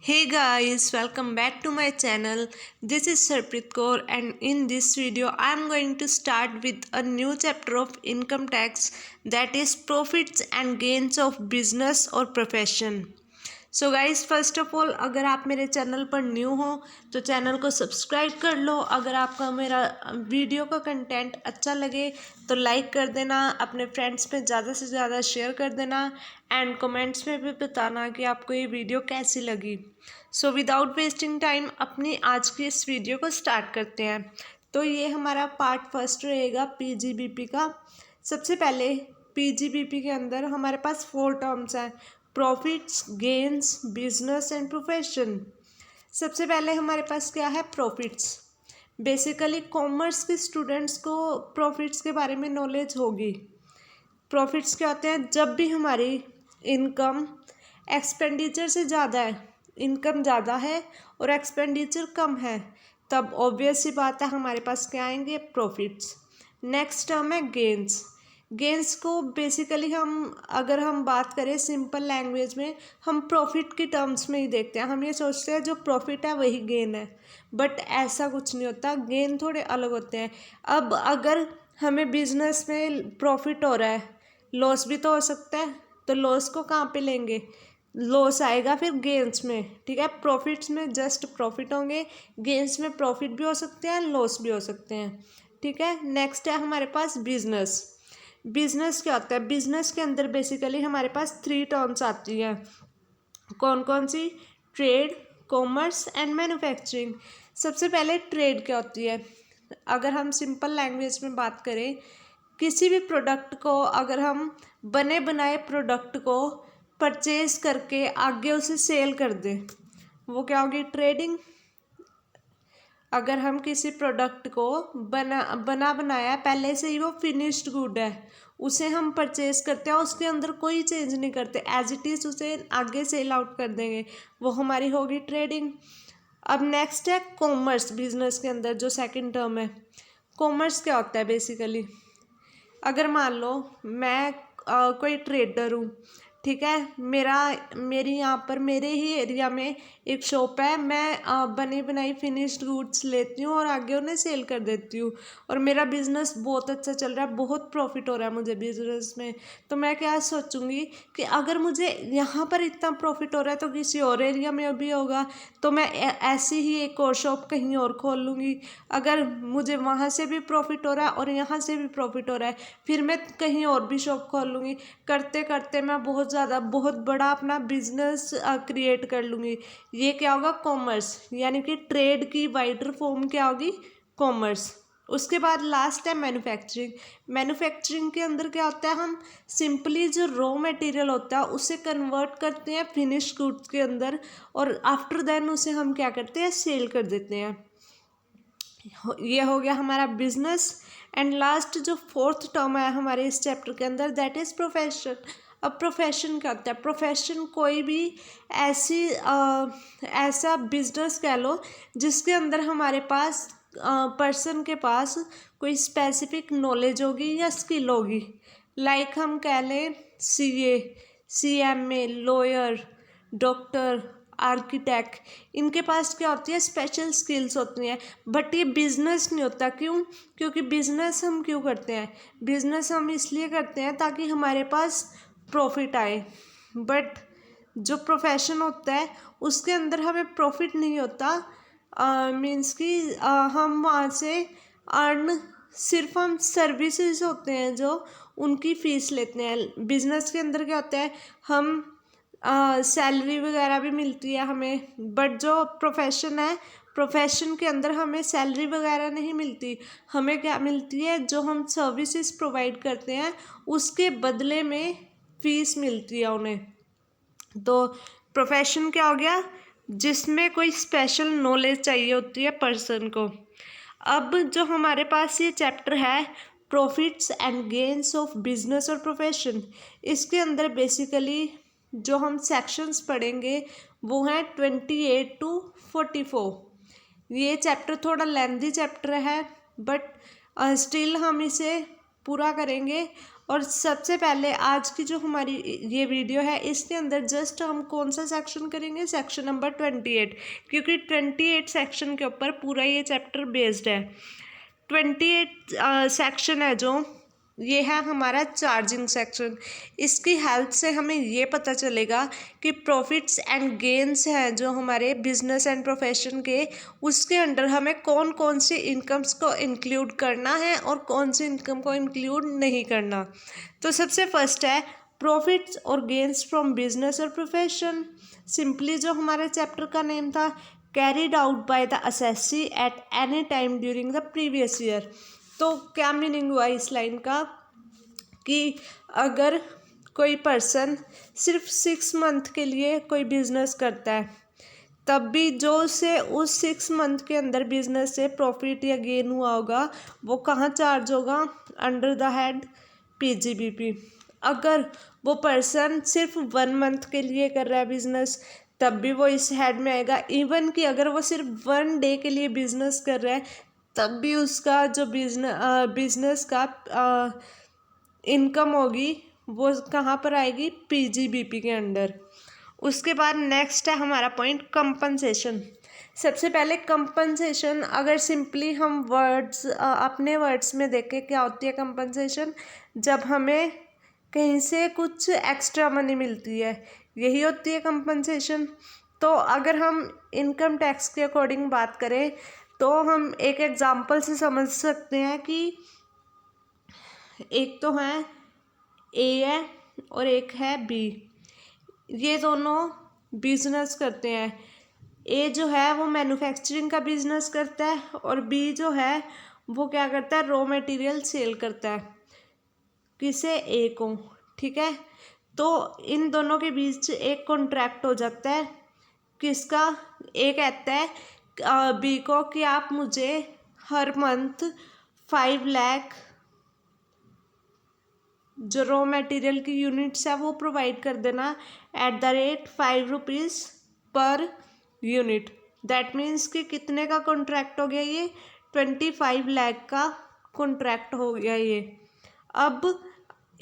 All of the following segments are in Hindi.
Hey guys, welcome back to my channel. This is Sarpreet Kaur and in this video I am going to start with a new chapter of income tax, that is profits and gains of business or profession. So guys first of all अगर आप मेरे चैनल पर न्यू हो तो चैनल को सब्सक्राइब कर लो। अगर आपका मेरा वीडियो का कंटेंट अच्छा लगे तो लाइक कर देना, अपने फ्रेंड्स में ज़्यादा से ज़्यादा शेयर कर देना एंड कमेंट्स में भी बताना कि आपको ये वीडियो कैसी लगी। सो विदाउट वेस्टिंग टाइम अपनी आज की इस वीडियो को स्टार्ट करते हैं। तो ये हमारा पार्ट फर्स्ट रहेगा पीजीबीपी का। सबसे पहले पीजीबीपी के अंदर हमारे पास 4 टर्म्स हैं, profits, gains, business and profession. सबसे पहले हमारे पास क्या है, प्रॉफिट्स। बेसिकली कॉमर्स के स्टूडेंट्स को प्रॉफिट्स के बारे में नॉलेज होगी। प्रॉफिट्स क्या होते हैं, जब भी हमारी इनकम एक्सपेंडिचर से ज़्यादा है, इनकम ज़्यादा है और एक्सपेंडिचर कम है, तब ऑब्वियस सी बात है हमारे पास क्या आएंगे, प्रॉफिट्स। नेक्स्ट टर्म है गेन्स। गेन्स को बेसिकली अगर हम बात करें सिंपल लैंग्वेज में, हम प्रॉफिट की टर्म्स में ही देखते हैं। हम ये सोचते हैं जो प्रॉफिट है वही गेन है, बट ऐसा कुछ नहीं होता, गेन थोड़े अलग होते हैं। अब अगर हमें बिजनेस में प्रॉफिट हो रहा है, लॉस भी तो हो सकता है, तो लॉस को कहाँ पे लेंगे, लॉस आएगा फिर गेन्स में। ठीक है, प्रॉफिट्स में जस्ट प्रॉफिट होंगे, गेन्स में प्रॉफिट भी हो सकते हैं, लॉस भी हो सकते हैं। ठीक है, नेक्स्ट है हमारे पास बिजनेस। बिजनेस क्या होता है, बिजनेस के अंदर बेसिकली हमारे पास 3 टर्म्स आती हैं। कौन कौन सी, ट्रेड, कॉमर्स एंड मैन्युफैक्चरिंग। सबसे पहले ट्रेड क्या होती है, अगर हम सिंपल लैंग्वेज में बात करें, किसी भी प्रोडक्ट को अगर हम बने बनाए प्रोडक्ट को परचेज करके आगे उसे सेल कर दें, वो क्या होगी, ट्रेडिंग। अगर हम किसी प्रोडक्ट को बना बनाया पहले से ही, वो फिनिश्ड गुड है, उसे हम परचेज करते हैं, उसके अंदर कोई चेंज नहीं करते, एज इट इज़ उसे आगे सेल आउट कर देंगे, वो हमारी होगी ट्रेडिंग। अब नेक्स्ट है कॉमर्स। बिजनेस के अंदर जो सेकंड टर्म है, कॉमर्स क्या होता है बेसिकली, अगर मान लो मैं कोई ट्रेडर हूँ, ठीक है, मेरी यहाँ पर मेरे ही एरिया में एक शॉप है, मैं बनी बनाई फिनिश्ड गुड्स लेती हूँ और आगे उन्हें सेल कर देती हूँ, और मेरा बिज़नेस बहुत अच्छा चल रहा है, बहुत प्रॉफिट हो रहा है मुझे बिज़नेस में। तो मैं क्या सोचूंगी कि अगर मुझे यहाँ पर इतना प्रॉफिट हो रहा है तो किसी और एरिया में भी होगा, तो मैं ऐसी ही एक और शॉप कहीं और खोल लूँगी। अगर मुझे वहाँ से भी प्रॉफिट हो रहा है और यहाँ से भी प्रॉफिट हो रहा है, फिर मैं कहीं और भी शॉप खोल लूँगी। करते करते मैं बहुत बड़ा अपना बिजनेस क्रिएट कर लूँगी। ये क्या होगा, कॉमर्स, यानी कि ट्रेड की वाइडर फॉर्म क्या होगी, कॉमर्स। उसके बाद लास्ट है मैन्युफैक्चरिंग। मैन्युफैक्चरिंग के अंदर क्या होता है, हम सिंपली जो रॉ मटेरियल होता है उसे कन्वर्ट करते हैं फिनिश गुड्स के अंदर, और आफ्टर देन उसे हम क्या करते हैं, सेल कर देते हैं। ये हो गया हमारा बिजनेस। एंड लास्ट जो 4th टर्म है हमारे इस चैप्टर के अंदर, दैट इज़ प्रोफेशन। अब प्रोफेशन क्या होता है, प्रोफेशन कोई भी ऐसा बिजनेस कह लो जिसके अंदर हमारे पास पर्सन के पास कोई स्पेसिफिक नॉलेज होगी या स्किल होगी। लाइक हम कह लें CA, CMA, lawyer, doctor, architect, इनके पास क्या होती है, स्पेशल स्किल्स होती हैं, बट ये बिजनेस नहीं होता। क्यों, क्योंकि बिजनेस हम क्यों करते हैं, बिजनेस हम इसलिए करते हैं ताकि हमारे पास प्रॉफिट आए, बट जो प्रोफेशन होता है उसके अंदर हमें प्रॉफिट नहीं होता। मीन्स कि हम वहाँ से अर्न, सिर्फ हम सर्विसेज होते हैं जो उनकी फ़ीस लेते हैं। बिजनेस के अंदर क्या होता है, हम सैलरी वगैरह भी मिलती है हमें, बट जो प्रोफेशन है, प्रोफेशन के अंदर हमें सैलरी वगैरह नहीं मिलती, हमें क्या मिलती है, जो हम सर्विसेज प्रोवाइड करते हैं उसके बदले में फ़ीस मिलती है उन्हें। तो प्रोफेशन क्या हो गया, जिसमें कोई स्पेशल नॉलेज चाहिए होती है पर्सन को। अब जो हमारे पास ये चैप्टर है profits and gains of business और प्रोफेशन, इसके अंदर बेसिकली जो हम सेक्शंस पढ़ेंगे वो हैं 28 to 44। ये चैप्टर थोड़ा लेंथी चैप्टर है, बट स्टिल हम इसे पूरा करेंगे और सबसे पहले आज की जो हमारी ये वीडियो है इसके अंदर जस्ट हम कौन सा सेक्शन करेंगे, सेक्शन नंबर 28, क्योंकि 28 सेक्शन के ऊपर पूरा ये चैप्टर बेस्ड है। 28 सेक्शन है जो ये है हमारा चार्जिंग सेक्शन। इसकी हेल्प से हमें ये पता चलेगा कि प्रॉफिट्स एंड गेन्स हैं जो हमारे बिजनेस एंड प्रोफेशन के, उसके अंडर हमें कौन कौन सी इनकम्स को इंक्लूड करना है और कौन सी इनकम को इंक्लूड नहीं करना। तो सबसे फर्स्ट है प्रॉफिट्स और गेन्स फ्रॉम बिजनेस और प्रोफेशन। सिंपली जो हमारे चैप्टर का नेम था, carried out by the assessee at any time during the previous year. तो क्या मीनिंग हुआ इस लाइन का कि अगर कोई पर्सन सिर्फ 6 मंथ के लिए कोई बिजनेस करता है, तब भी जो उसे उस 6 मंथ के अंदर बिजनेस से प्रॉफिट या गेन हुआ होगा वो कहाँ चार्ज होगा, अंडर द हेड पीजीबीपी। अगर वो पर्सन सिर्फ 1 मंथ के लिए कर रहा है बिजनेस, तब भी वो इस हेड में आएगा। इवन कि अगर वो सिर्फ 1 डे के लिए बिजनेस कर रहा है, तब भी उसका जो बिजनेस का इनकम होगी वो कहाँ पर आएगी, पीजीबीपी के अंडर। उसके बाद नेक्स्ट है हमारा पॉइंट कंपनसेशन। सबसे पहले कंपनसेशन, अगर सिंपली हम वर्ड्स अपने वर्ड्स में देखें क्या होती है कंपनसेशन, जब हमें कहीं से कुछ एक्स्ट्रा मनी मिलती है, यही होती है कंपनसेशन। तो अगर हम इनकम टैक्स के अकॉर्डिंग बात करें तो हम एक एग्जांपल से समझ सकते हैं कि एक तो है ए है और एक है बी। ये दोनों बिजनेस करते हैं। ए जो है वो मैन्युफैक्चरिंग का बिजनेस करता है और बी जो है वो क्या करता है, रॉ मटेरियल सेल करता है। किसे, ए को, ठीक है। तो इन दोनों के बीच एक कॉन्ट्रैक्ट हो जाता है। किसका, ए कहता है बी को कि आप मुझे हर मंथ 5 लाख जो रॉ मटेरियल की यूनिट्स है वो प्रोवाइड कर देना at the rate 5 rupees per unit. That means कि कितने का कॉन्ट्रैक्ट हो गया, ये 25 लाख का कॉन्ट्रैक्ट हो गया ये। अब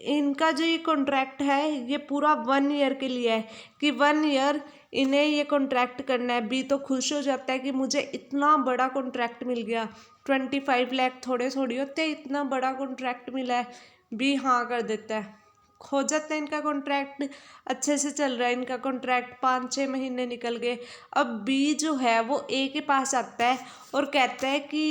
इनका जो ये कॉन्ट्रैक्ट है ये पूरा 1 ईयर के लिए है कि 1 ईयर इन्हें ये कॉन्ट्रैक्ट करना है। बी तो खुश हो जाता है कि मुझे इतना बड़ा कॉन्ट्रैक्ट मिल गया, 25 लाख थोड़े थोड़ी होते, इतना बड़ा कॉन्ट्रैक्ट मिला है। बी हाँ कर देता है, हो जाता है इनका कॉन्ट्रैक्ट, अच्छे से चल रहा है इनका कॉन्ट्रैक्ट, 5-6 महीने निकल गए। अब बी जो है वो ए के पास आता है और कहता है कि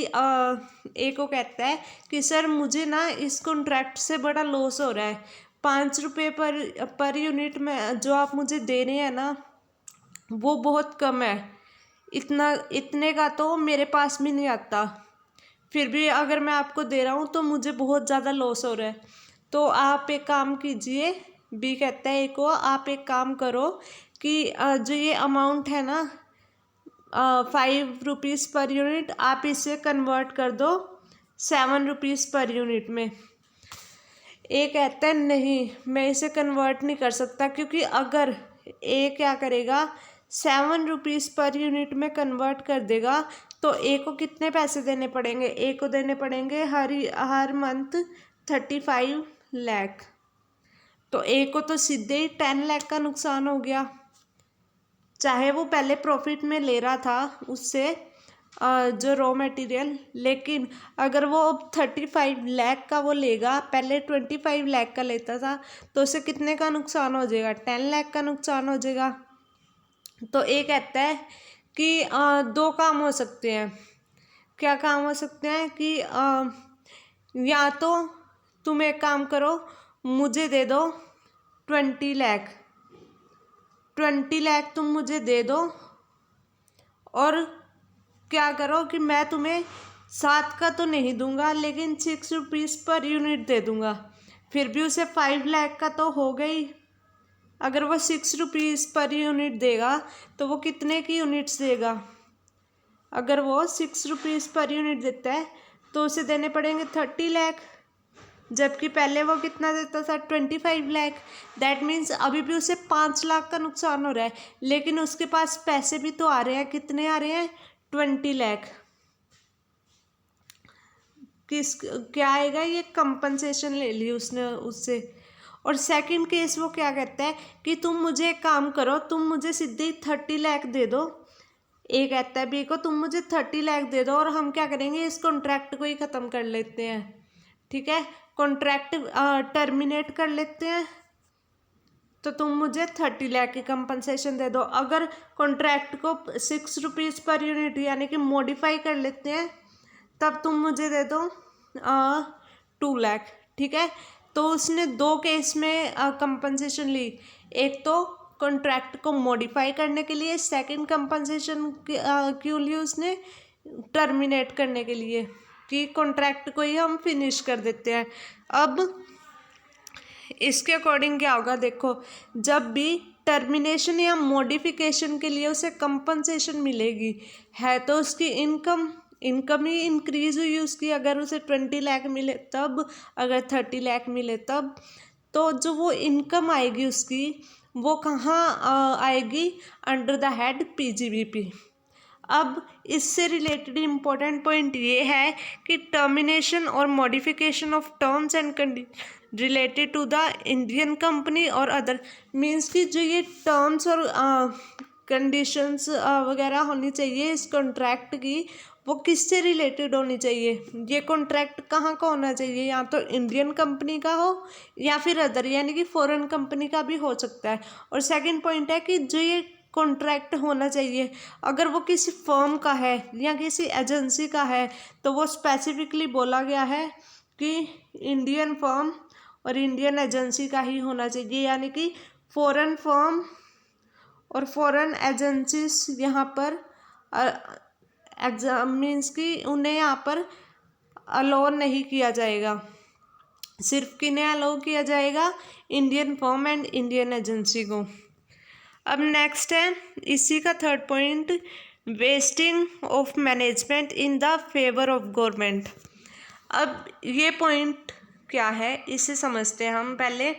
ए को कहता है कि सर मुझे ना इस कॉन्ट्रैक्ट से बड़ा लॉस हो रहा है, 5 रुपये पर यूनिट में जो आप मुझे दे रहे हैं ना वो बहुत कम है, इतने का तो मेरे पास भी नहीं आता, फिर भी अगर मैं आपको दे रहा हूँ तो मुझे बहुत ज़्यादा लॉस हो रहा है। तो आप एक काम कीजिए, बी कहता है ए को, आप एक काम करो कि जो ये अमाउंट है ना 5 रुपीज़ पर यूनिट, आप इसे कन्वर्ट कर दो 7 रुपीज़ पर यूनिट में। ए कहता है नहीं, मैं इसे कन्वर्ट नहीं कर सकता, क्योंकि अगर ए क्या करेगा 7 रुपीज़ पर यूनिट में कन्वर्ट कर देगा तो ए को कितने पैसे देने पड़ेंगे, ए को देने पड़ेंगे हर मंथ 35 लाख। तो ए को तो सीधे ही 10 लाख का नुकसान हो गया, चाहे वो पहले प्रॉफिट में ले रहा था उससे जो रॉ मटेरियल, लेकिन अगर वो 35 लाख का वो लेगा, पहले 25 लाख का लेता था, तो उसे कितने का नुकसान हो जाएगा, 10 लाख का नुकसान हो जाएगा। तो ए कहता है कि 2 काम हो सकते हैं। क्या काम हो सकते हैं कि या तो तुम एक काम करो, मुझे दे दो 20 लाख, 20 लाख तुम मुझे दे दो, और क्या करो कि मैं तुम्हें 7 का तो नहीं दूंगा लेकिन 6 रुपीज़ पर यूनिट दे दूंगा, फिर भी उसे 5 लाख का तो हो गई। अगर वो 6 रुपीज़ पर यूनिट देगा तो वो कितने की यूनिट्स देगा, अगर वो 6 रुपीज़ पर यूनिट देता है तो उसे देने पड़ेंगे 30 लाख, जबकि पहले वो कितना देता था 25 लाख। दैट मीन्स अभी भी उसे 5 लाख का नुकसान हो रहा है, लेकिन उसके पास पैसे भी तो आ रहे हैं, कितने आ रहे हैं 20 लाख। किस क्या आएगा, ये कंपनसेशन ले ली उसने उससे। और सेकंड केस वो क्या कहता है कि तुम मुझे एक काम करो, तुम मुझे सीधे 30 लाख दे दो। ए कहता है बी को तुम मुझे 30 लाख दे दो और हम क्या करेंगे, इस कॉन्ट्रैक्ट को ही ख़त्म कर लेते हैं। ठीक है, कॉन्ट्रैक्ट टर्मिनेट कर लेते हैं, तो तुम मुझे 30 लाख की कंपनसेशन दे दो। अगर कॉन्ट्रैक्ट को 6 रुपीज़ पर यूनिट यानी कि मॉडिफाई कर लेते हैं, तब तुम मुझे दे दो 2 लाख। ठीक है, तो उसने दो केस में कंपनसेशन ली। एक तो कॉन्ट्रैक्ट को मॉडिफाई करने के लिए, सेकंड कंपनसेशन क्यों ली उसने, टर्मिनेट करने के लिए, कि कॉन्ट्रैक्ट को ही हम फिनिश कर देते हैं। अब इसके अकॉर्डिंग क्या होगा, देखो जब भी टर्मिनेशन या मॉडिफिकेशन के लिए उसे कंपनसेशन मिलेगी है तो उसकी इनकम ही इंक्रीज हुई उसकी, अगर उसे 20 लाख मिले तब, अगर 30 लाख मिले तब। तो जो वो इनकम आएगी उसकी, वो कहाँ आएगी, अंडर द हेड पीजीबीपी। अब इससे रिलेटेड इम्पोर्टेंट पॉइंट ये है कि टर्मिनेशन और modification of terms and condition related to the Indian company और अदर, मीन्स कि जो ये टर्म्स और कंडीशंस वगैरह होनी चाहिए इस कॉन्ट्रैक्ट की, वो किससे रिलेटेड होनी चाहिए, ये कॉन्ट्रैक्ट कहाँ का होना चाहिए, या तो इंडियन कंपनी का हो या फिर अदर यानी कि फॉरेन कंपनी का भी हो सकता है। और सेकंड पॉइंट है कि जो ये कॉन्ट्रैक्ट होना चाहिए, अगर वो किसी फर्म का है या किसी एजेंसी का है, तो वो स्पेसिफिकली बोला गया है कि इंडियन फर्म और इंडियन एजेंसी का ही होना चाहिए, यानी कि फॉरेन फर्म और फॉरेन एजेंसीज यहाँ पर एग्जाम मीन्स कि उन्हें यहाँ पर अलाउ नहीं किया जाएगा। सिर्फ किन्हें अलाउ किया जाएगा, Indian firm and Indian agency को। अब नेक्स्ट है इसी का third point, wasting of management in the favour of government. अब ये पॉइंट क्या है, इसे समझते हैं हम पहले।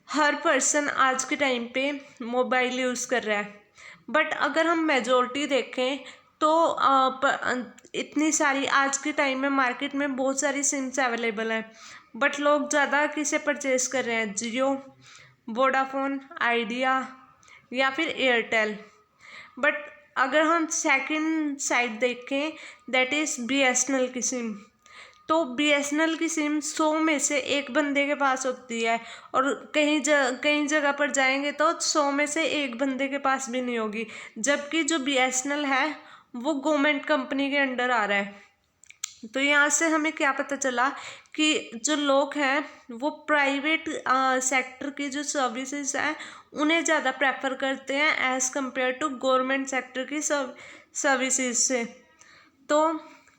हर पर्सन आज के टाइम पे मोबाइल यूज़ कर रहा है, बट अगर हम मेजॉरिटी देखें तो इतनी सारी आज के टाइम में मार्केट में बहुत सारी सिम्स अवेलेबल हैं, बट लोग ज़्यादा किसे परचेज कर रहे हैं, जियो, वोडाफोन, आइडिया या फिर एयरटेल। बट अगर हम सेकंड साइड देखें, दैट इज़ बीएसएनएल की सिम, तो बीएसएनएल की सिम 100 में से एक बंदे के पास होती है, और कई जगह पर जाएंगे तो 100 में से एक बंदे के पास भी नहीं होगी, जबकि जो बीएसएनएल है वो गवर्नमेंट कंपनी के अंडर आ रहा है। तो यहाँ से हमें क्या पता चला कि जो लोग हैं वो प्राइवेट सेक्टर की जो सर्विसेज हैं उन्हें ज़्यादा प्रेफर करते हैं as compare to government sector की सर्विसेज से। तो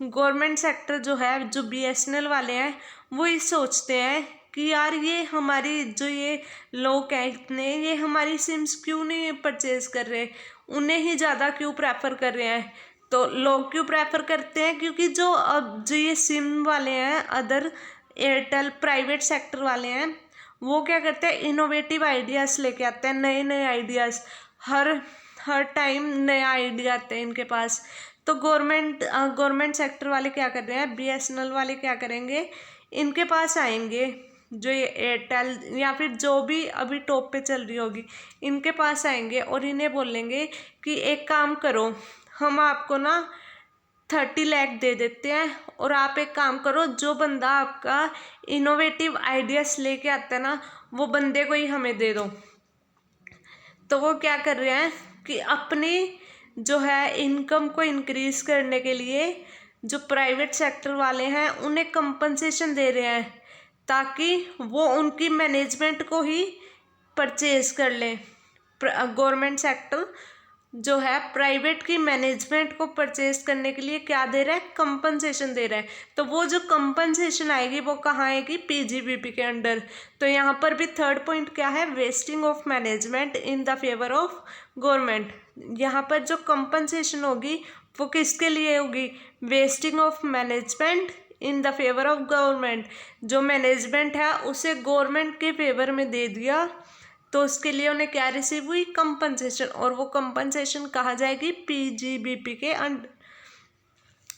गवर्नमेंट सेक्टर जो है, जो बीएसएनएल वाले हैं, वो ये सोचते हैं कि यार ये हमारी जो ये लोग हैं इतने, ये हमारी सिम्स क्यों नहीं परचेज कर रहे, उन्हें ही ज़्यादा क्यों प्रेफर कर रहे हैं। तो लोग क्यों प्रेफर करते हैं, क्योंकि जो अब जो ये सिम वाले हैं, अदर एयरटेल प्राइवेट सेक्टर वाले हैं, वो क्या करते हैं, इनोवेटिव आइडियाज़ लेके आते हैं, नए नए आइडियाज़, हर टाइम नया आइडिया आते हैं इनके पास। तो गवर्नमेंट सेक्टर वाले क्या कर रहे हैं, बीएसएनएल वाले क्या करेंगे, इनके पास आएंगे, जो ये एयरटेल या फिर जो भी अभी टॉप पे चल रही होगी, इनके पास आएंगे और इन्हें बोलेंगे कि एक काम करो, हम आपको ना 30 लाख दे देते हैं, और आप एक काम करो, जो बंदा आपका इनोवेटिव आइडियाज़ लेके आता है ना, वो बंदे को ही हमें दे दो। तो वो क्या कर रहे हैं कि अपनी जो है इनकम को इंक्रीज करने के लिए जो प्राइवेट सेक्टर वाले हैं उन्हें कंपनसेशन दे रहे हैं, ताकि वो उनकी मैनेजमेंट को ही परचेज कर लें। गवर्नमेंट सेक्टर जो है प्राइवेट की मैनेजमेंट को परचेज करने के लिए क्या दे रहा है, कंपनसेशन दे रहा है। तो वो जो कंपनसेशन आएगी वो कहाँ आएगी, पीजीबीपी के अंडर। तो यहाँ पर भी थर्ड पॉइंट क्या है, wasting of management in the favour of government. यहाँ पर जो कंपनसेशन होगी वो किसके लिए होगी, wasting of management in the favour of government. जो मैनेजमेंट है उसे गवर्नमेंट के फेवर में दे दिया, तो उसके लिए उन्हें क्या रिसीव हुई, कंपनसेशन, और वो कंपनसेशन कहाँ जाएगी, पीजीबीपी के अंडर।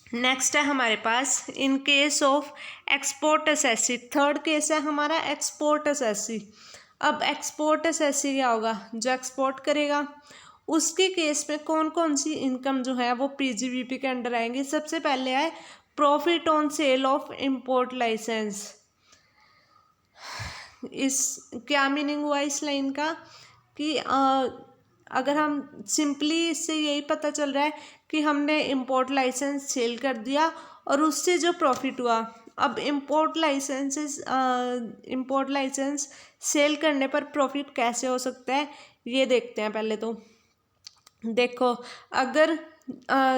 नेक्स्ट है हमारे पास इन केस ऑफ एक्सपोर्ट एसेसी, थर्ड केस है हमारा एक्सपोर्ट एसेसी। अब एक्सपोर्ट एसेसी क्या होगा, जो एक्सपोर्ट करेगा उसके केस में कौन कौन सी इनकम जो है वो पीजीबीपी के अंडर आएंगी। सबसे पहले है profit on sale of import licence. इस क्या मीनिंग हुआ इस लाइन का कि अगर हम सिंपली इससे यही पता चल रहा है कि हमने इंपोर्ट लाइसेंस सेल कर दिया और उससे जो प्रॉफिट हुआ। अब इंपोर्ट लाइसेंस सेल करने पर प्रॉफिट कैसे हो सकता है ये देखते हैं। पहले तो देखो, अगर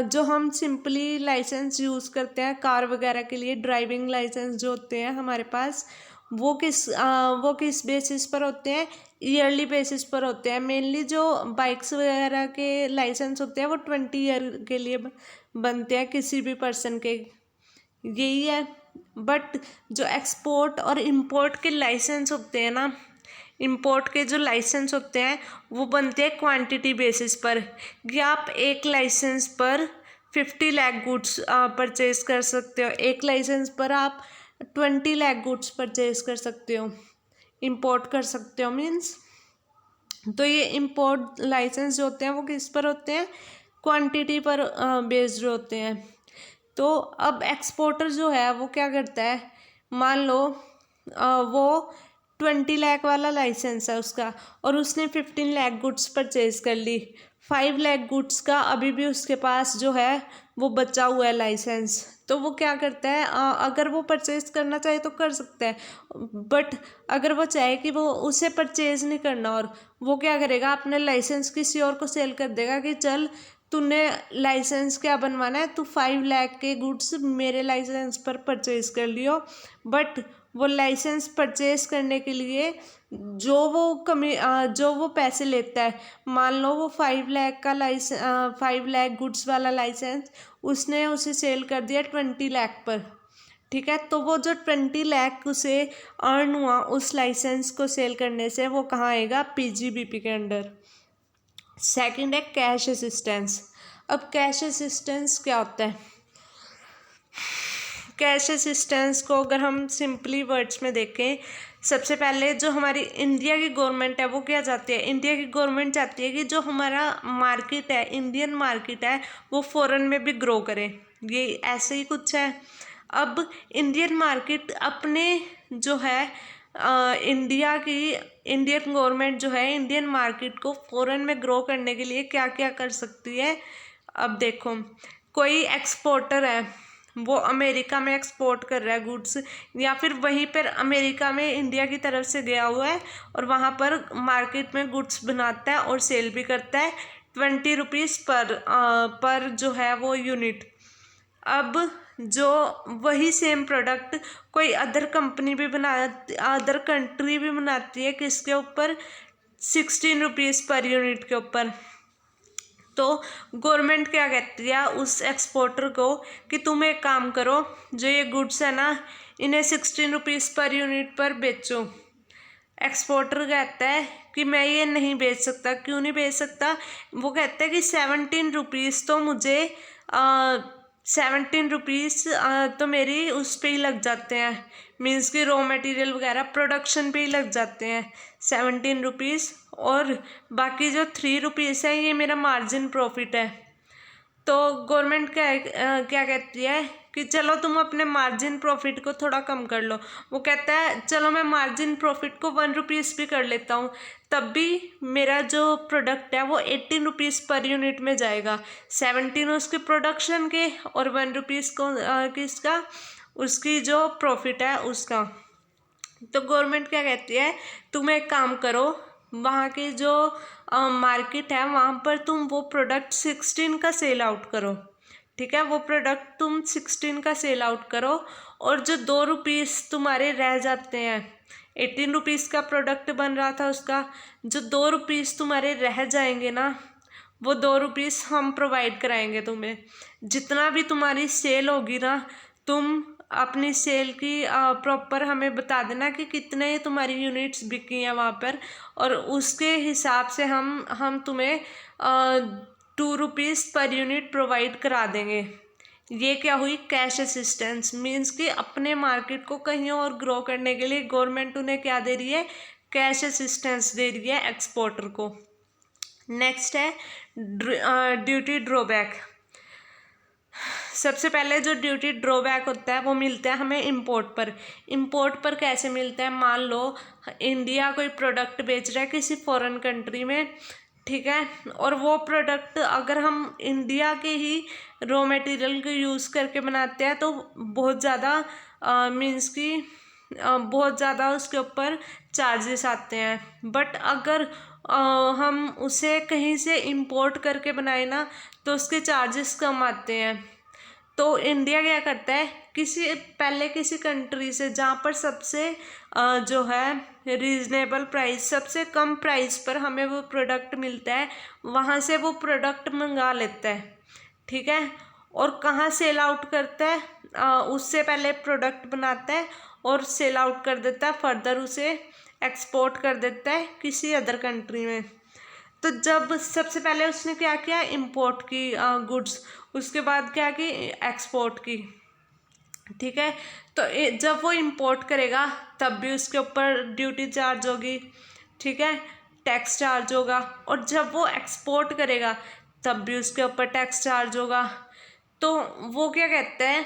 जो हम सिंपली लाइसेंस यूज़ करते हैं कार वगैरह के लिए, ड्राइविंग लाइसेंस जो होते हैं हमारे पास, वो किस बेसिस पर होते हैं, ईयरली बेसिस पर होते हैं। मेनली जो बाइक्स वगैरह के लाइसेंस होते हैं वो 20 ईयर के लिए बनते हैं किसी भी पर्सन के, यही है। बट जो एक्सपोर्ट और इंपोर्ट के लाइसेंस होते हैं ना, इंपोर्ट के जो लाइसेंस होते हैं वो बनते हैं क्वांटिटी बेसिस पर, कि आप एक लाइसेंस पर 50 लाख गुड्स परचेज कर सकते हो, एक लाइसेंस पर आप 20 लाख गुड्स परचेज कर सकते हो, इंपोर्ट कर सकते हो मीन्स। तो ये इंपोर्ट लाइसेंस जो होते हैं वो किस पर होते हैं, क्वांटिटी पर बेस्ड होते हैं। तो अब एक्सपोर्टर जो है वो क्या करता है, मान लो वो 20 लाख वाला लाइसेंस है उसका और उसने 15 लाख गुड्स परचेज कर ली, 5 लाख गुड्स का अभी भी उसके पास जो है वो बचा हुआ है लाइसेंस। तो वो क्या करता है, अगर वो परचेज करना चाहे तो कर सकता है, बट अगर वो चाहे कि वो उसे परचेज नहीं करना, और वो क्या करेगा, अपने लाइसेंस किसी और को सेल कर देगा कि चल तूने लाइसेंस क्या बनवाना है, तू 5 लाख के गुड्स मेरे लाइसेंस पर परचेज कर लियो। बट वो लाइसेंस परचेज करने के लिए जो वो पैसे लेता है, मान लो वो 5 लाख का 5 लाख गुड्स वाला लाइसेंस उसने उसे सेल कर दिया 20 लाख पर, ठीक है। तो वो जो 20 लाख उसे अर्न हुआ उस लाइसेंस को सेल करने से, वो कहाँ आएगा, पीजीबीपी के अंडर। सेकंड है कैश असिस्टेंस। अब कैश असिस्टेंस क्या होता है, कैश असिस्टेंस को अगर हम सिंपली वर्ड्स में देखें, सबसे पहले जो हमारी इंडिया की गवर्नमेंट है वो क्या चाहती है, इंडिया की गवर्नमेंट चाहती है कि जो हमारा मार्केट है, इंडियन मार्केट है, वो फॉरेन में भी ग्रो करे, ये ऐसे ही कुछ है। अब इंडियन मार्केट अपने जो है इंडियन गवर्नमेंट जो है इंडियन मार्केट को फॉरेन में ग्रो करने के लिए क्या क्या कर सकती है। अब देखो, कोई एक्सपोर्टर है वो अमेरिका में एक्सपोर्ट कर रहा है गुड्स, या फिर वहीं पर अमेरिका में इंडिया की तरफ से गया हुआ है और वहाँ पर मार्केट में गुड्स बनाता है और सेल भी करता है 20 रुपीज़ पर जो है वो यूनिट। अब जो वही सेम प्रोडक्ट कोई अदर कंपनी भी अदर कंट्री भी बनाती है, किसके ऊपर, 16 रुपीज़ पर यूनिट के ऊपर। तो गवर्नमेंट क्या कहती है उस एक्सपोर्टर को कि तुम एक काम करो, जो ये गुड्स है ना इन्हें 16 रुपीज़ पर यूनिट पर बेचो। एक्सपोर्टर कहता है कि मैं ये नहीं बेच सकता। क्यों नहीं बेच सकता, वो कहता है कि 17 रुपीज़ तो मुझे 17 रुपीज़ तो मेरी उस पर ही लग जाते हैं, मीन्स कि रॉ मटेरियल वगैरह प्रोडक्शन पे ही लग जाते हैं 17 रुपीज़, और बाकी जो 3 रुपीज़ है ये मेरा मार्जिन प्रॉफिट है। तो गवर्नमेंट क्या कहती है कि चलो तुम अपने मार्जिन प्रॉफिट को थोड़ा कम कर लो। वो कहता है चलो मैं मार्जिन प्रॉफिट को 1 रुपीज़ भी कर लेता हूँ, तब भी मेरा जो प्रोडक्ट है वो 18 रुपीज़ पर यूनिट में जाएगा। 17 उसके प्रोडक्शन के और 1 रुपीज़ को किसका, उसकी जो प्रॉफिट है उसका। तो गवर्नमेंट क्या कहती है, तुम एक काम करो, वहाँ की जो मार्केट है वहाँ पर तुम वो प्रोडक्ट 16 का सेल आउट करो, ठीक है। वो प्रोडक्ट तुम 16 का सेल आउट करो, और जो 2 रुपीज़ तुम्हारे रह जाते हैं, 18 रुपीज़ का प्रोडक्ट बन रहा था उसका, जो 2 रुपीज़ तुम्हारे रह जाएंगे ना, वो 2 रुपीज़ हम प्रोवाइड कराएंगे तुम्हें। जितना भी तुम्हारी सेल होगी ना, तुम अपनी सेल की प्रॉपर हमें बता देना कि कितने तुम्हारी यूनिट्स बिकी हैं वहाँ पर, और उसके हिसाब से हम तुम्हें 2 रुपीज़ पर यूनिट प्रोवाइड करा देंगे। ये क्या हुई, कैश असिस्टेंस, मीन्स कि अपने मार्केट को कहीं और ग्रो करने के लिए गवर्नमेंट उन्हें क्या दे रही है, कैश असिस्टेंस दे रही है एक्सपोर्टर को। नेक्स्ट है ड्यूटी ड्रॉबैक। सबसे पहले जो ड्यूटी ड्रॉबैक होता है वो मिलता है हमें इंपोर्ट पर। इंपोर्ट पर कैसे मिलता है, मान लो इंडिया कोई प्रोडक्ट बेच रहा है किसी फॉरेन कंट्री में, ठीक है, और वो प्रोडक्ट अगर हम इंडिया के ही रॉ मटेरियल को यूज़ करके बनाते हैं तो बहुत ज़्यादा मीन्स कि बहुत ज़्यादा उसके ऊपर चार्जेस आते हैं। बट अगर हम उसे कहीं से इंपोर्ट करके बनाए ना तो उसके चार्जेस कम आते हैं। तो इंडिया क्या करता है, किसी कंट्री से जहाँ पर सबसे जो है रीजनेबल प्राइस, सबसे कम प्राइस पर हमें वो प्रोडक्ट मिलता है, वहाँ से वो प्रोडक्ट मंगा लेता है, ठीक है। और कहाँ सेल आउट करता है, उससे पहले प्रोडक्ट बनाता है और सेल आउट कर देता है, फर्दर उसे एक्सपोर्ट कर देता है किसी अदर कंट्री में। तो जब सबसे पहले उसने क्या किया, इंपोर्ट की गुड्स, उसके बाद क्या की, एक्सपोर्ट की, ठीक है। तो जब वो इंपोर्ट करेगा तब भी उसके ऊपर ड्यूटी चार्ज होगी, ठीक है, टैक्स चार्ज होगा। और जब वो एक्सपोर्ट करेगा तब भी उसके ऊपर टैक्स चार्ज होगा। तो वो क्या कहते हैं,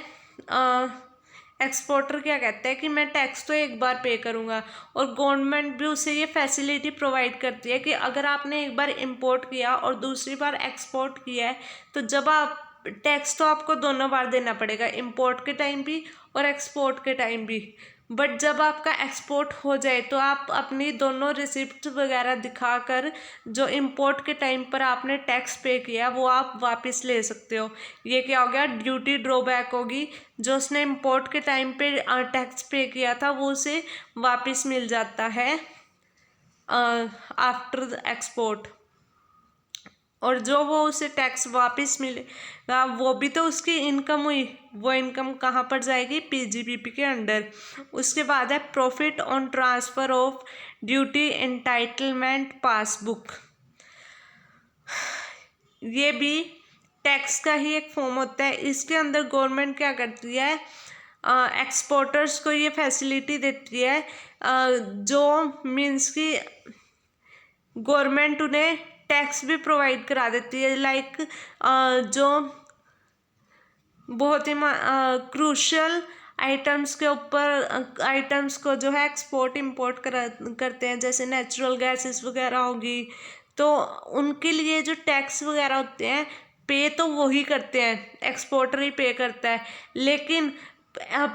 एक्सपोर्टर क्या कहता है कि मैं टैक्स तो एक बार पे करूँगा, और गवर्नमेंट भी उसे ये फैसिलिटी प्रोवाइड करती है कि अगर आपने एक बार इंपोर्ट किया और दूसरी बार एक्सपोर्ट किया है तो जब आप टैक्स तो आपको दोनों बार देना पड़ेगा, इंपोर्ट के टाइम भी और एक्सपोर्ट के टाइम भी। बट जब आपका एक्सपोर्ट हो जाए तो आप अपनी दोनों रिसिप्ट वगैरह दिखाकर जो इंपोर्ट के टाइम पर आपने टैक्स पे किया वो आप वापस ले सकते हो। ये क्या हो गया, ड्यूटी ड्रॉबैक होगी। जो उसने इंपोर्ट के टाइम पे टैक्स पे किया था वो उसे वापस मिल जाता है आफ्टर एक्सपोर्ट। और जो वो उसे टैक्स वापस मिलेगा वो भी तो उसकी इनकम हुई, वो इनकम कहाँ पर जाएगी, पीजीबीपी के अंडर। उसके बाद है profit on transfer of duty entitlement passbook. ये भी टैक्स का ही एक फॉर्म होता है। इसके अंदर गवर्नमेंट क्या करती है, एक्सपोर्टर्स को ये फैसिलिटी देती है, जो मीन्स कि गवर्नमेंट उन्हें टैक्स भी प्रोवाइड करा देती है, लाइक जो बहुत ही क्रूशल आइटम्स के ऊपर, आइटम्स को जो है एक्सपोर्ट इंपोर्ट करते हैं, जैसे नेचुरल गैसेस वगैरह होगी, तो उनके लिए जो टैक्स वगैरह होते हैं पे तो वही करते हैं, एक्सपोर्टर ही पे करता है। लेकिन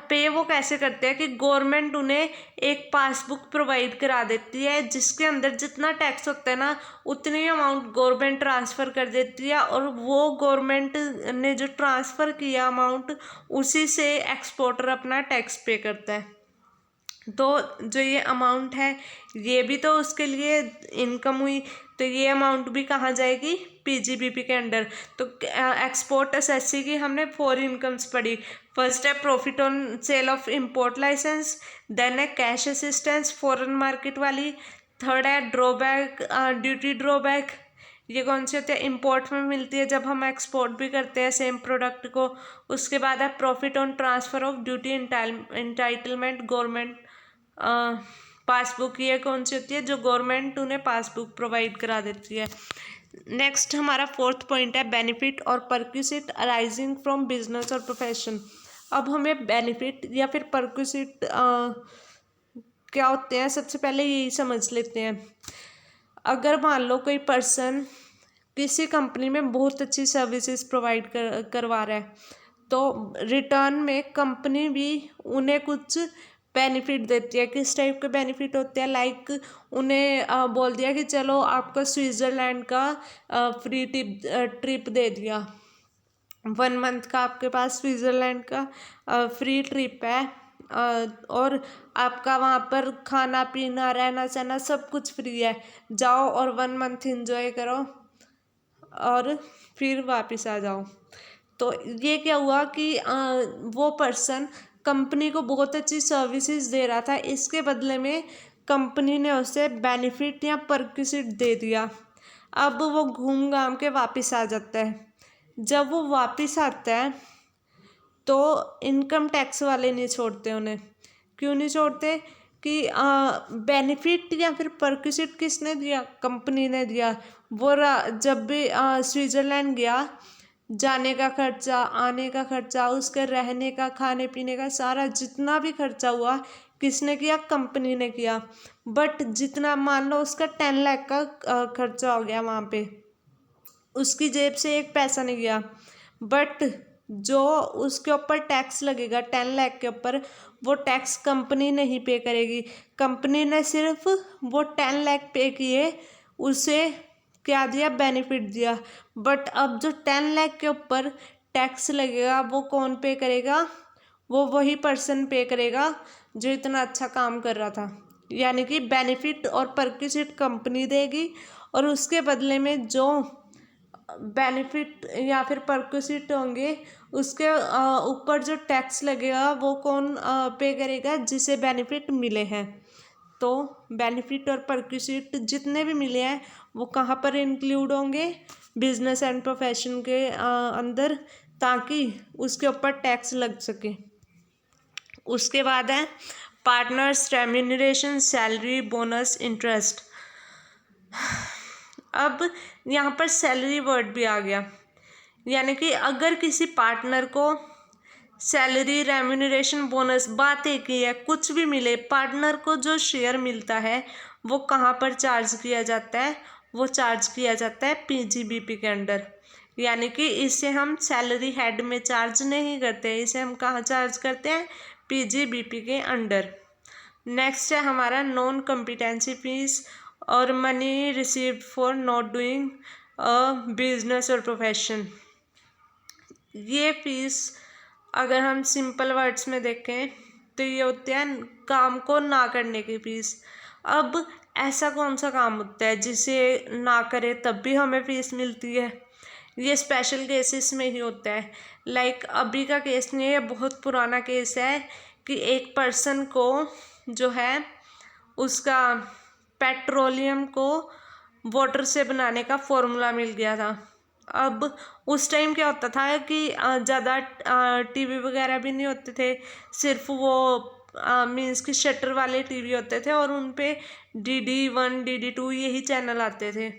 पे वो कैसे करते हैं कि गवर्नमेंट उन्हें एक पासबुक प्रोवाइड करा देती है जिसके अंदर जितना टैक्स होता है ना उतनी अमाउंट गवर्नमेंट ट्रांसफ़र कर देती है, और वो गवर्नमेंट ने जो ट्रांसफ़र किया अमाउंट उसी से एक्सपोर्टर अपना टैक्स पे करता है। तो जो ये अमाउंट है ये भी तो उसके लिए इनकम हुई, तो ये अमाउंट भी कहाँ जाएगी, पीजीबीपी के अंडर। तो एक्सपोर्ट एसएससी की हमने 4 इनकम्स पढ़ी। फर्स्ट है profit on sale of import licence, then है कैश असिस्टेंस फॉरेन मार्केट वाली, थर्ड है ड्रॉबैक, ड्यूटी ड्रॉबैक। ये कौन सी होती है, इंपोर्ट में मिलती है जब हम एक्सपोर्ट भी करते हैं सेम प्रोडक्ट को। उसके बाद है profit on transfer of duty entitlement government passbook. ये कौन सी होती है, जो गवर्नमेंट उन्हें पासबुक प्रोवाइड करा देती है। नेक्स्ट हमारा 4th पॉइंट है बेनिफिट और परक्विसिट अराइजिंग फ्रॉम बिजनेस और प्रोफेशन। अब हमें बेनिफिट या फिर परक्विसिट क्या होते हैं सबसे पहले यही समझ लेते हैं। अगर मान लो कोई पर्सन किसी कंपनी में बहुत अच्छी सर्विसेज प्रोवाइड करवा रहा है तो रिटर्न में कंपनी भी उन्हें कुछ बेनिफिट देती है। किस टाइप के बेनिफिट होते हैं, लाइक उन्हें बोल दिया कि चलो आपका स्विट्ज़रलैंड का फ्री ट्रिप दे दिया, 1 मंथ का आपके पास स्विट्ज़रलैंड का फ्री ट्रिप है, और आपका वहाँ पर खाना पीना रहना सहना सब कुछ फ्री है, जाओ और 1 मंथ एंजॉय करो और फिर वापस आ जाओ। तो ये क्या हुआ कि वो पर्सन कंपनी को बहुत अच्छी सर्विसेज दे रहा था, इसके बदले में कंपनी ने उसे बेनिफिट या परक्विसिट दे दिया। अब वो घूम घाम के वापस आ जाता है। जब वो वापस आता है तो इनकम टैक्स वाले नहीं छोड़ते उन्हें। क्यों नहीं छोड़ते कि बेनिफिट या फिर परक्विजिट किसने दिया, कंपनी ने दिया। वो जब भी स्विट्ज़रलैंड गया, जाने का खर्चा, आने का खर्चा, उसके रहने का, खाने पीने का, सारा जितना भी खर्चा हुआ किसने किया, कंपनी ने किया। बट जितना मान लो उसका 10 लाख का खर्चा हो गया वहाँ पे, उसकी जेब से एक पैसा नहीं गया, बट जो उसके ऊपर टैक्स लगेगा 10 लाख के ऊपर, वो टैक्स कंपनी नहीं पे करेगी। कंपनी ने सिर्फ वो 10 लाख पे किए, उसे क्या दिया, बेनिफिट दिया। बट अब जो 10 लाख के ऊपर टैक्स लगेगा वो कौन पे करेगा, वो वही पर्सन पे करेगा जो इतना अच्छा काम कर रहा था। यानी कि बेनिफिट और परक्विजिट कंपनी देगी, और उसके बदले में जो बेनिफिट या फिर परक्विजिट होंगे उसके ऊपर जो टैक्स लगेगा वो कौन पे करेगा, जिसे बेनिफिट मिले हैं। तो बेनिफिट और परक्विजिट जितने भी मिले हैं वो कहाँ पर इंक्लूड होंगे, बिजनेस एंड प्रोफेशन के अंदर, ताकि उसके ऊपर टैक्स लग सके। उसके बाद है partners remuneration, salary, bonus, interest. अब यहाँ पर सैलरी वर्ड भी आ गया, यानी कि अगर किसी पार्टनर को सैलरी, रेम्यूनरेशन, बोनस, बात एक ही है, कुछ भी मिले, पार्टनर को जो शेयर मिलता है वो कहाँ पर चार्ज किया जाता है, वो चार्ज किया जाता है पीजीबीपी के अंडर। यानी कि इसे हम सैलरी हेड में चार्ज नहीं करते, इसे हम कहाँ चार्ज करते हैं, पीजीबीपी के अंडर। नेक्स्ट है हमारा नॉन कॉम्पिटेंसी फीस और money received for not doing a business और प्रोफेशन। ये फीस अगर हम सिंपल वर्ड्स में देखें तो ये होते हैं काम को ना करने की फीस। अब ऐसा कौन सा काम होता है जिसे ना करे तब भी हमें फीस मिलती है, ये स्पेशल केसेस में ही होता है। लाइक अभी का केस नहीं है, ये बहुत पुराना केस है कि एक पर्सन को जो है उसका पेट्रोलियम को वाटर से बनाने का फॉर्मूला मिल गया था। अब उस टाइम क्या होता था कि ज़्यादा टीवी वगैरह भी नहीं होते थे, सिर्फ वो मीन्स कि शटर वाले टीवी होते थे और उन पे DD1 DD2 यही चैनल आते थे।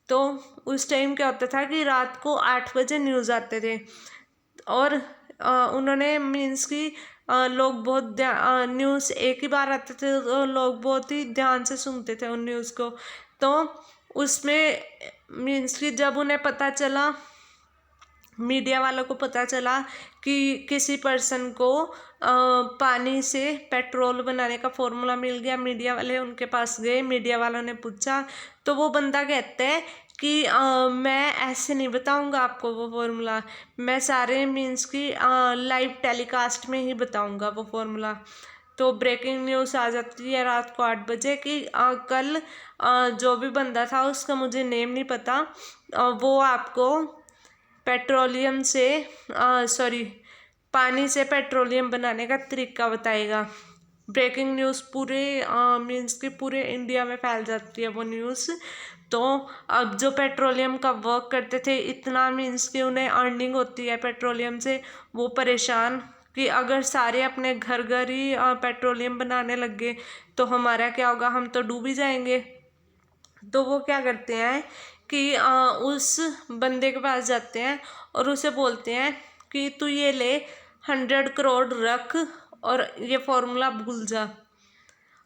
तो उस टाइम क्या होता था कि रात को 8 बजे न्यूज़ आते थे, और उन्होंने मीन्स कि लोग बहुत न्यूज़ एक ही बार आते थे तो लोग बहुत ही ध्यान से सुनते थे उन न्यूज़ को। तो उसमें मीन्स कि जब उन्हें पता चला, मीडिया वालों को पता चला कि किसी पर्सन को पानी से पेट्रोल बनाने का फॉर्मूला मिल गया, मीडिया वाले उनके पास गए, मीडिया वालों ने पूछा, तो वो बंदा कहता है कि मैं ऐसे नहीं बताऊंगा आपको वो फॉर्मूला, मैं सारे मीन्स की लाइव टेलीकास्ट में ही बताऊंगा वो फॉर्मूला। तो ब्रेकिंग न्यूज़ आ जाती है रात को 8 बजे कि कल जो भी बंदा था उसका मुझे नेम नहीं पता, वो आपको पेट्रोलियम से पानी से पेट्रोलियम बनाने का तरीका बताएगा। ब्रेकिंग न्यूज़ पूरे मीन्स कि पूरे इंडिया में फैल जाती है वो न्यूज़। तो अब जो पेट्रोलियम का वर्क करते थे, इतना मीन्स कि उन्हें अर्निंग होती है पेट्रोलियम से, वो परेशान कि अगर सारे अपने घर घर ही पेट्रोलियम बनाने लग गए तो हमारा क्या होगा, हम तो डूब ही जाएंगे। तो वो क्या करते हैं कि उस बंदे के पास जाते हैं और उसे बोलते हैं कि तू ये ले 100 करोड़ रख और ये फॉर्मूला भूल जा।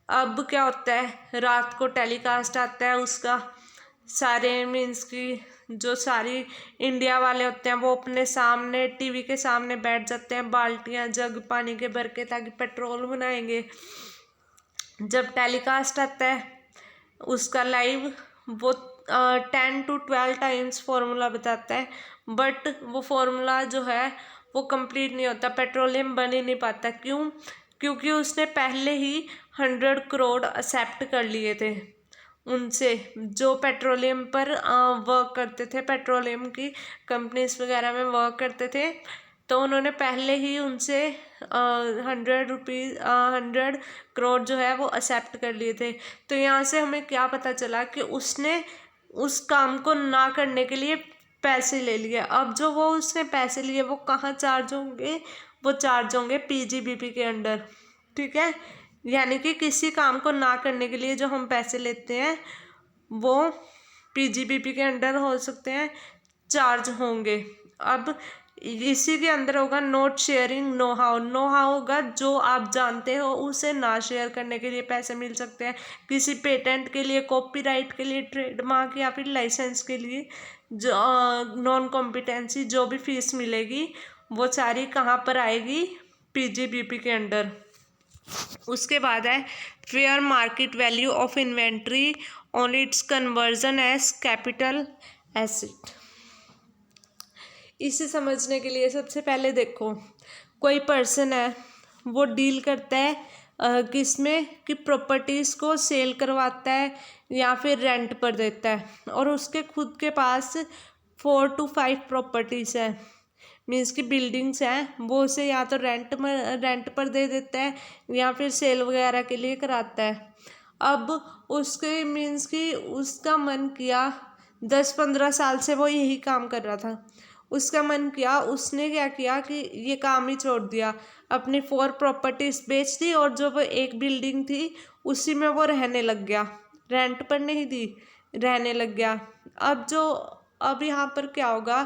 अब क्या होता है, रात को टेलीकास्ट आता है उसका, सारे मीन्स की जो सारी इंडिया वाले होते हैं वो अपने सामने टीवी के सामने बैठ जाते हैं, बाल्टियां जग पानी के भर के, ताकि पेट्रोल बनाएंगे। जब टेलीकास्ट आता है उसका लाइव, वो 10 to 12 टाइम्स फार्मूला बताता है, बट वो फार्मूला जो है वो कंप्लीट नहीं होता, पेट्रोलियम बन ही नहीं पाता। क्यों? क्योंकि उसने पहले ही 100 करोड़ एक्सेप्ट कर लिए थे उनसे, जो पेट्रोलियम पर वर्क करते थे, पेट्रोलियम की कंपनीज वगैरह में वर्क करते थे। तो उन्होंने पहले ही उनसे 100 करोड़ जो है वो एक्सेप्ट कर लिए थे। तो यहाँ से हमें क्या पता चला कि उसने उस काम को ना करने के लिए पैसे ले लिए। अब जो वो उसने पैसे लिए वो कहाँ चार्ज होंगे, वो चार्ज होंगे पीजीबीपी के अंडर। ठीक है, यानी कि किसी काम को ना करने के लिए जो हम पैसे लेते हैं वो पीजीबीपी के अंडर हो सकते हैं, चार्ज होंगे। अब इसी के अंदर होगा note sharing know how. Know how होगा जो आप जानते हो उसे ना शेयर करने के लिए पैसे मिल सकते हैं। किसी पेटेंट के लिए, कॉपीराइट के लिए, ट्रेडमार्क या फिर लाइसेंस के लिए जो नॉन कॉम्पिटेंसी जो भी फीस मिलेगी वो सारी कहाँ पर आएगी, पीजीबीपी के अंडर। उसके बाद है fair market value of inventory on its conversion as capital asset. इसे समझने के लिए सबसे पहले देखो, कोई पर्सन है वो डील करता है किस में, कि प्रॉपर्टीज़ को सेल करवाता है या फिर रेंट पर देता है, और उसके खुद के पास 4 to 5 प्रॉपर्टीज़ है, मीन्स की बिल्डिंग्स हैं, वो उसे या तो रेंट पर दे देता है या फिर सेल वगैरह के लिए कराता है। अब उसके मीन्स कि उसका मन किया, 10-15 साल से वो यही काम कर रहा था, उसका मन किया, उसने क्या किया कि ये काम ही छोड़ दिया, अपनी 4 प्रॉपर्टीज बेच दी और जो वो एक बिल्डिंग थी उसी में वो रहने लग गया, रेंट पर नहीं दी, रहने लग गया। अब यहाँ पर क्या होगा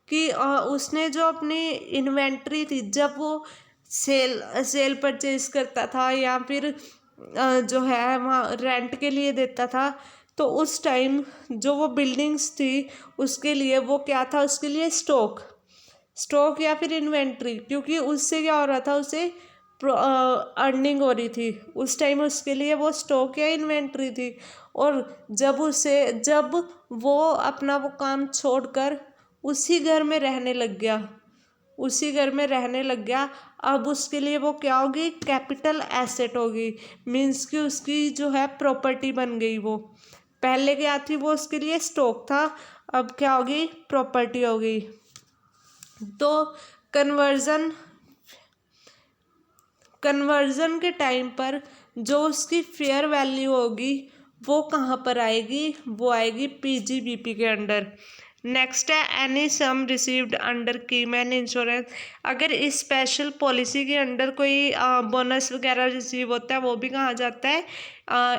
कि उसने जो अपनी इन्वेंट्री थी, जब वो सेल परचेज करता था या फिर जो है वहाँ रेंट के लिए देता था, तो उस टाइम जो वो बिल्डिंग्स थी उसके लिए वो क्या था, उसके लिए स्टॉक या फिर इन्वेंट्री, क्योंकि उससे क्या हो रहा था, उसे अर्निंग हो रही थी उस टाइम, उसके लिए वो स्टॉक या इन्वेंट्री थी। और जब वो अपना वो काम छोड़कर उसी घर में रहने लग गया, अब उसके लिए वो क्या होगी, कैपिटल एसेट होगी, मीन्स कि उसकी जो है प्रॉपर्टी बन गई। वो पहले क्या थी, वो उसके लिए स्टॉक था, अब क्या होगी, प्रॉपर्टी होगी। तो कन्वर्जन के टाइम पर जो उसकी फेयर वैल्यू होगी वो कहाँ पर आएगी, वो आएगी पीजीबीपी के अंडर। नेक्स्ट है एनी सम रिसीव्ड अंडर कीमैन इंश्योरेंस। अगर इस स्पेशल पॉलिसी के अंडर कोई बोनस वगैरह रिसीव होता है वो भी कहाँ जाता है,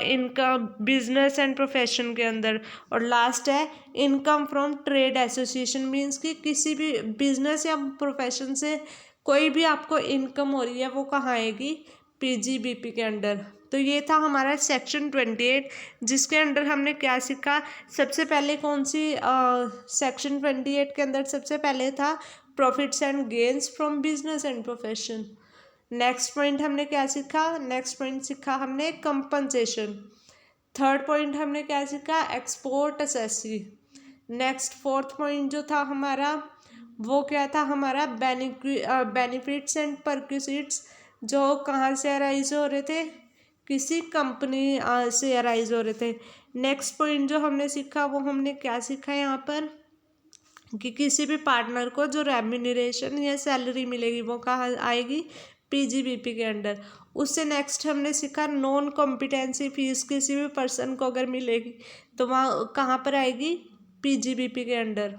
इनका बिजनेस एंड प्रोफेशन के अंदर। और लास्ट है income from trade association, means कि किसी भी बिजनेस या प्रोफेशन से कोई भी आपको इनकम हो रही है वो कहाँ आएगी, पीजीबीपी के अंडर। तो ये था हमारा सेक्शन 28, जिसके अंडर हमने क्या सीखा। सबसे पहले कौन सी सेक्शन 28 के अंदर सबसे पहले था profits and gains from business and profession. Next point हमने क्या सीखा, नेक्स्ट पॉइंट सीखा हमने कंपनसेशन। थर्ड पॉइंट हमने क्या सीखा, export assessee. Next fourth point जो था हमारा वो क्या था, हमारा बेनिफिट्स एंड परक्विजिट्स, जो कहाँ से अराइज हो रहे थे, किसी कंपनी से अराइज हो रहे थे। नेक्स्ट पॉइंट जो हमने सीखा वो हमने क्या सीखा यहाँ पर, कि किसी भी पार्टनर को जो रेम्यूनरेशन या सैलरी मिलेगी वो कहाँ आएगी, पीजीबीपी के अंडर। उससे नेक्स्ट हमने सीखा नॉन कॉम्पिटेंसी फीस किसी भी पर्सन को अगर मिलेगी तो वहाँ कहाँ पर आएगी, पीजीबीपी के अंडर।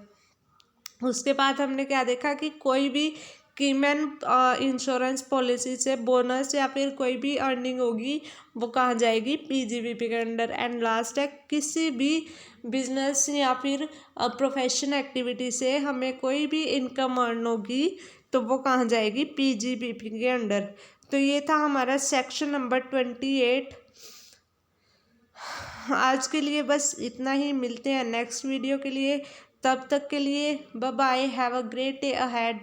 उसके बाद हमने क्या देखा कि कोई भी कीमैन इंश्योरेंस पॉलिसी से बोनस या फिर कोई भी अर्निंग होगी वो कहाँ जाएगी, पीजीबीपी के अंडर। एंड लास्ट है किसी भी बिजनेस या फिर प्रोफेशन एक्टिविटी से हमें कोई भी इनकम अर्न होगी तो वो कहाँ जाएगी, पीजीबीपी के अंडर। तो ये था हमारा सेक्शन नंबर 28। आज के लिए बस इतना ही, मिलते हैं नेक्स्ट वीडियो के लिए, तब तक के लिए bye bye, have a great day ahead.